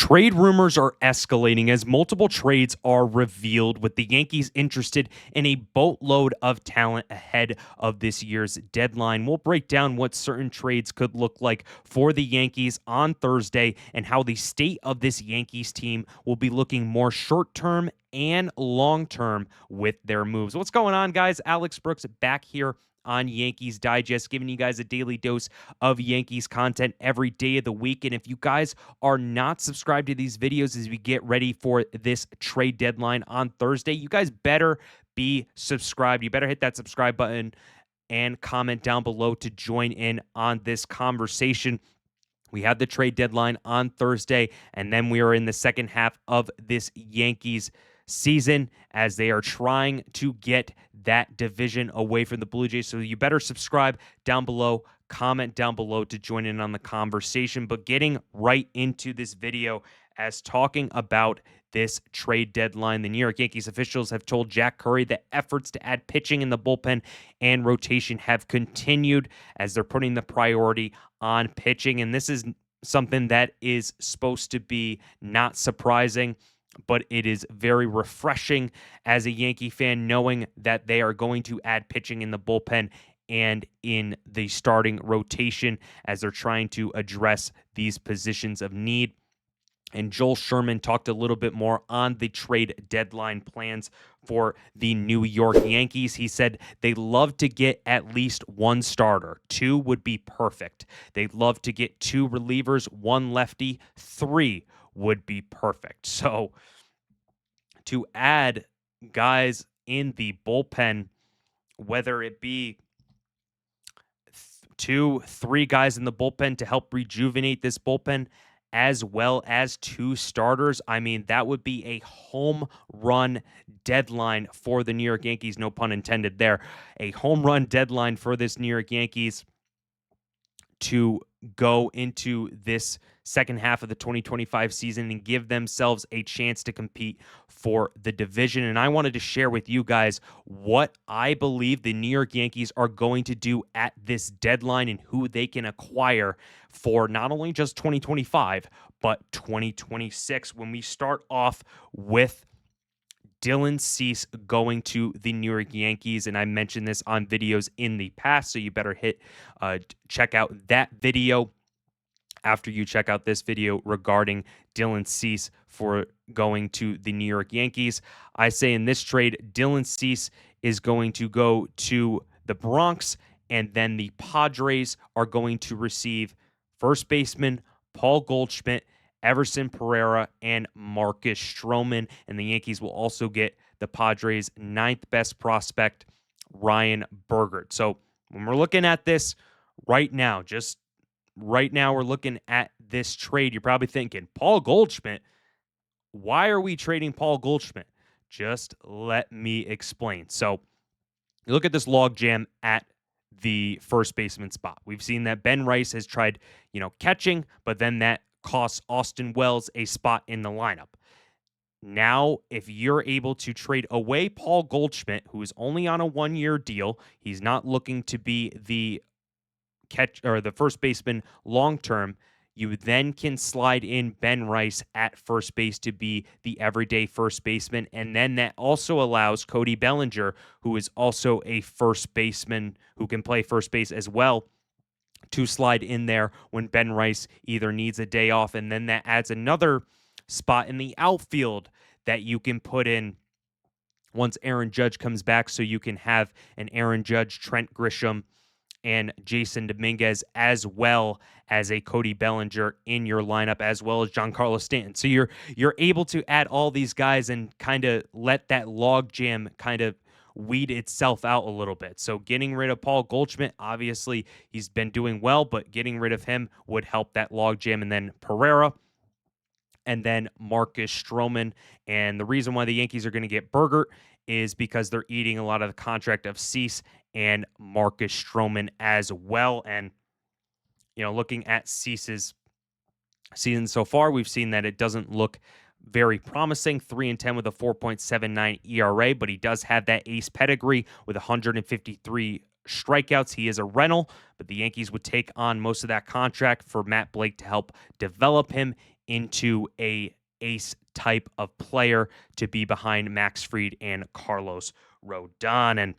Trade rumors are escalating as multiple trades are revealed, with the Yankees interested in a boatload of talent ahead of this year's deadline. We'll break down what certain trades could look like for the Yankees on Thursday and how the state of this Yankees team will be looking more short-term and long-term with their moves. What's going on, guys? Alex Brooks back here on Yankees Digest, giving you guys a daily dose of Yankees content every day of the week. And if you guys are not subscribed to these videos as we get ready for this trade deadline on Thursday, you guys better be subscribed. You better hit that subscribe button and comment down below to join in on this conversation. We have the trade deadline on Thursday, and then we are in the second half of this Yankees season as they are trying to get that division away from the Blue Jays. So you better subscribe down below, comment down below to join in on the conversation. But getting right into this video as talking about this trade deadline, the New York Yankees officials have told Jack Curry that efforts to add pitching in the bullpen and rotation have continued as they're putting the priority on pitching. And this is something that is supposed to be not surprising, but it is very refreshing as a Yankee fan knowing that they are going to add pitching in the bullpen and in the starting rotation as they're trying to address these positions of need. And Joel Sherman talked a little bit more on the trade deadline plans for the New York Yankees. He said they'd love to get at least one starter. 2 would be perfect. They'd love to get 2 relievers, 1 lefty, 3 would be perfect. So to add guys in the bullpen, whether it be 2, 3 guys in the bullpen to help rejuvenate this bullpen, as well as 2 starters, I mean, that would be a home run deadline for the New York Yankees. No pun intended there. A home run deadline for this New York Yankees to go into this second half of the 2025 season and give themselves a chance to compete for the division. And I wanted to share with you guys what I believe the New York Yankees are going to do at this deadline and who they can acquire for not only just 2025, but 2026. When we start off with Dylan Cease going to the New York Yankees, and I mentioned this on videos in the past, so you better check out that video after you check out this video regarding Dylan Cease for going to the New York Yankees. I say in this trade, Dylan Cease is going to go to the Bronx, and then the Padres are going to receive first baseman Paul Goldschmidt, Everson Pereira, and Marcus Stroman. And the Yankees will also get the Padres' 9th best prospect, Ryan Bergert. So when we're looking at this right now, we're looking at this trade, you're probably thinking, Paul Goldschmidt? Why are we trading Paul Goldschmidt? Just let me explain. So you look at this logjam at the first baseman spot. We've seen that Ben Rice has tried, catching, but then that costs Austin Wells a spot in the lineup. Now, if you're able to trade away Paul Goldschmidt, who is only on a 1-year deal, he's not looking to be the first baseman long term, you then can slide in Ben Rice at first base to be the everyday first baseman. And then that also allows Cody Bellinger, who is also a first baseman who can play first base as well, to slide in there when Ben Rice either needs a day off. And then that adds another spot in the outfield that you can put in once Aaron Judge comes back. So you can have an Aaron Judge, Trent Grisham, and Jason Dominguez, as well as a Cody Bellinger in your lineup, as well as Giancarlo Stanton. So you're able to add all these guys and kind of let that logjam kind of weed itself out a little bit. So getting rid of Paul Goldschmidt, obviously he's been doing well, but getting rid of him would help that logjam. And then Pereira, and then Marcus Stroman. And the reason why the Yankees are going to get Bergert is because they're eating a lot of the contract of Cease and Marcus Stroman as well. And, looking at Cease's season so far, we've seen that it doesn't look very promising. 3-10 with a 4.79 ERA, but he does have that ace pedigree with 153 strikeouts. He is a rental, but the Yankees would take on most of that contract for Matt Blake to help develop him into a ace type of player to be behind Max Fried and Carlos Rodon. And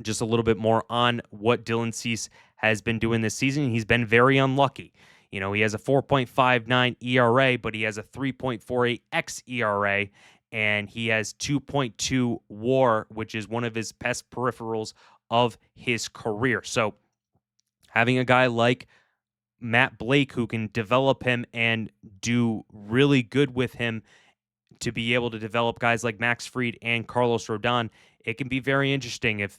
just a little bit more on what Dylan Cease has been doing this season. He's been very unlucky. You know, he has a 4.59 ERA, but he has a 3.48 xERA, and he has 2.2 WAR, which is one of his best peripherals of his career. So having a guy like Matt Blake who can develop him and do really good with him to be able to develop guys like Max Fried and Carlos Rodon, it can be very interesting if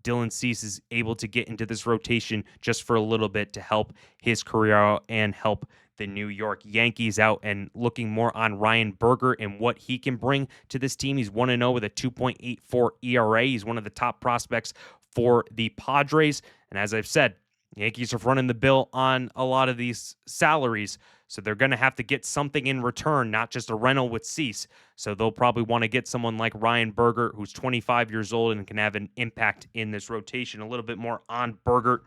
Dylan Cease is able to get into this rotation just for a little bit to help his career out and help the New York Yankees out. And looking more on Ryan Berger and what he can bring to this team, he's 1-0 with a 2.84 ERA. He's one of the top prospects for the Padres. And as I've said, Yankees are running the bill on a lot of these salaries, so they're going to have to get something in return, not just a rental with Cease. So they'll probably want to get someone like Ryan Berger, who's 25 years old and can have an impact in this rotation. A little bit more on Berger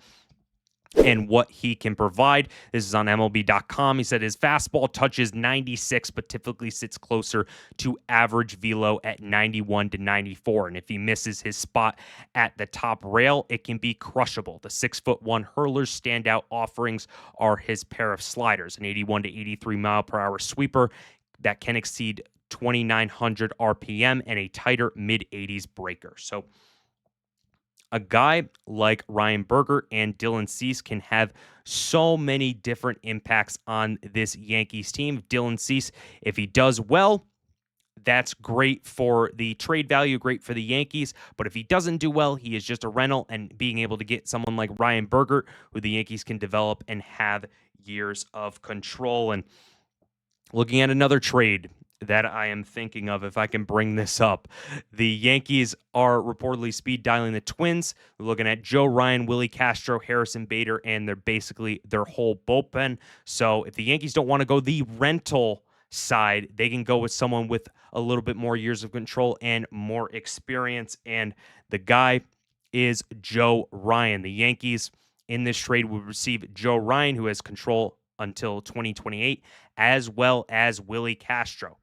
and what he can provide. This is on MLB.com. He said his fastball touches 96, but typically sits closer to average velo at 91 to 94. And if he misses his spot at the top rail, it can be crushable. The 6'1" hurler's standout offerings are his pair of sliders, an 81 to 83 mile per hour sweeper that can exceed 2,900 RPM, and a tighter mid-80s breaker. So a guy like Ryan Berger and Dylan Cease can have so many different impacts on this Yankees team. Dylan Cease, if he does well, that's great for the trade value, great for the Yankees. But if he doesn't do well, he is just a rental, and being able to get someone like Ryan Berger, who the Yankees can develop and have years of control. And looking at another trade that I am thinking of, if I can bring this up. The Yankees are reportedly speed dialing the Twins. We're looking at Joe Ryan, Willie Castro, Harrison Bader, and they're basically their whole bullpen. So if the Yankees don't want to go the rental side, they can go with someone with a little bit more years of control and more experience. And the guy is Joe Ryan. The Yankees in this trade will receive Joe Ryan, who has control until 2028, as well as Willie Castro.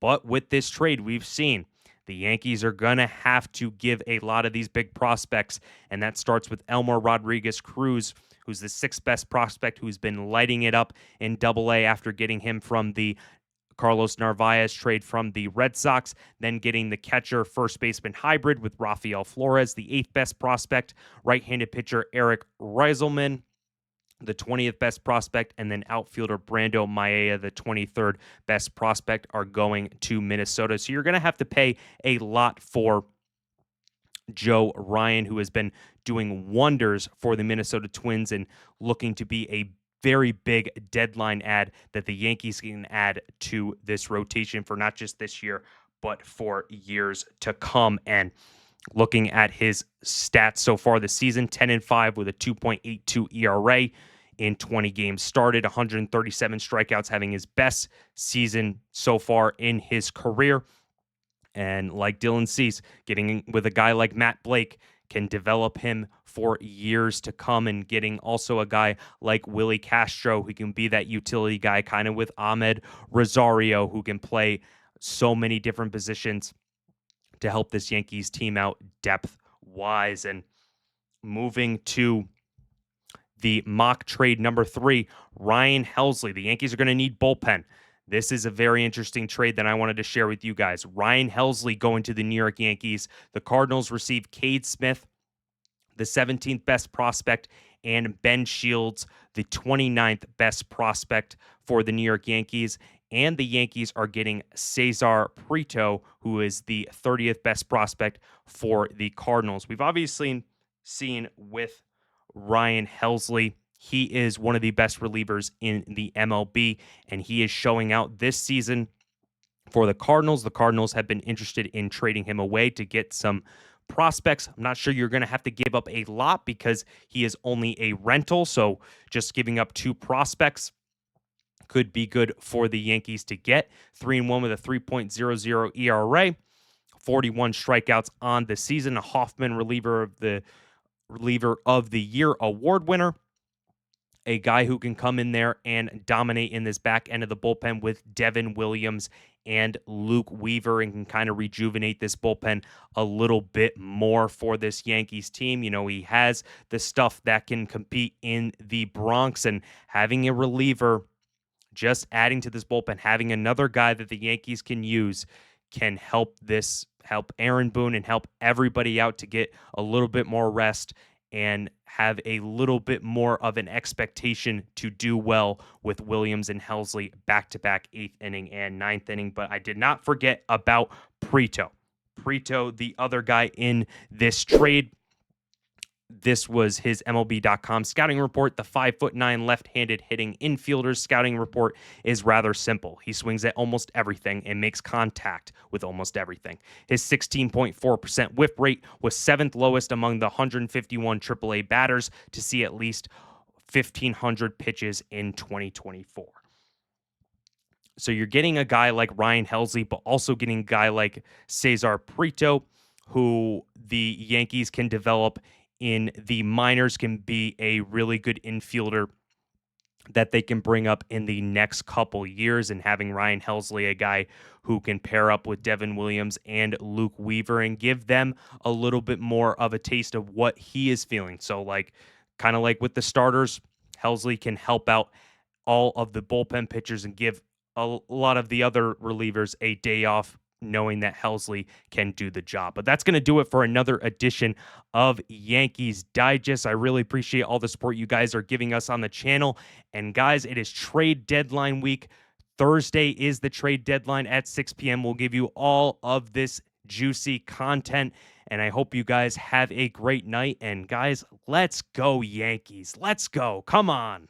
But with this trade, we've seen the Yankees are going to have to give a lot of these big prospects, and that starts with Elmer Rodriguez Cruz, who's the sixth best prospect, who's been lighting it up in Double-A after getting him from the Carlos Narvaez trade from the Red Sox, then getting the catcher first baseman hybrid with Rafael Flores, the eighth best prospect, right-handed pitcher Eric Rieselman, the 20th best prospect, and then outfielder Brando Maeda, the 23rd best prospect, are going to Minnesota. So you're going to have to pay a lot for Joe Ryan, who has been doing wonders for the Minnesota Twins and looking to be a very big deadline add that the Yankees can add to this rotation for not just this year, but for years to come. And looking at his stats so far this season, 10-5 with a 2.82 ERA in 20 games started, 137 strikeouts, having his best season so far in his career. And like Dylan Cease, getting with a guy like Matt Blake can develop him for years to come, and getting also a guy like Willie Castro who can be that utility guy, kind of with Ahmed Rosario, who can play so many different positions to help this Yankees team out depth-wise. And moving to the mock trade number 3, Ryan Helsley. The Yankees are going to need bullpen. This is a very interesting trade that I wanted to share with you guys. Ryan Helsley going to the New York Yankees. The Cardinals receive Cade Smith, the 17th best prospect, and Ben Shields, the 29th best prospect for the New York Yankees. And the Yankees are getting Cesar Prieto, who is the 30th best prospect for the Cardinals. We've obviously seen with Ryan Helsley, he is one of the best relievers in the MLB, and he is showing out this season for the Cardinals. The Cardinals have been interested in trading him away to get some prospects. I'm not sure you're going to have to give up a lot because he is only a rental, so just giving up 2 prospects could be good for the Yankees to get. 3-1 with a 3.00 ERA, 41 strikeouts on the season, a Hoffman reliever of the Year award winner. a guy who can come in there and dominate in this back end of the bullpen with Devin Williams and Luke Weaver, and can kind of rejuvenate this bullpen a little bit more for this Yankees team. You know, he has the stuff that can compete in the Bronx, and having a reliever, just adding to this bullpen, having another guy that the Yankees can use, can help Aaron Boone and help everybody out to get a little bit more rest and have a little bit more of an expectation to do well with Williams and Helsley back-to-back 8th inning and 9th inning. But I did not forget about Prito. Prito, the other guy in this trade. This was his MLB.com scouting report. The 5'9" left-handed hitting infielder's scouting report is rather simple. He swings at almost everything and makes contact with almost everything. His 16.4% whip rate was 7th lowest among the 151 AAA batters to see at least 1,500 pitches in 2024. So you're getting a guy like Ryan Helsley, but also getting a guy like Cesar Prito, who the Yankees can develop in the minors, can be a really good infielder that they can bring up in the next couple years. And having Ryan Helsley, a guy who can pair up with Devin Williams and Luke Weaver and give them a little bit more of a taste of what he is feeling. So like, kind of like with the starters, Helsley can help out all of the bullpen pitchers and give a lot of the other relievers a day off, knowing that Helsley can do the job. But that's going to do it for another edition of Yankees Digest. I really appreciate all the support you guys are giving us on the channel. And guys, it is trade deadline week. Thursday is the trade deadline at 6 p.m. We'll give you all of this juicy content. And I hope you guys have a great night. And guys, let's go Yankees. Let's go. Come on.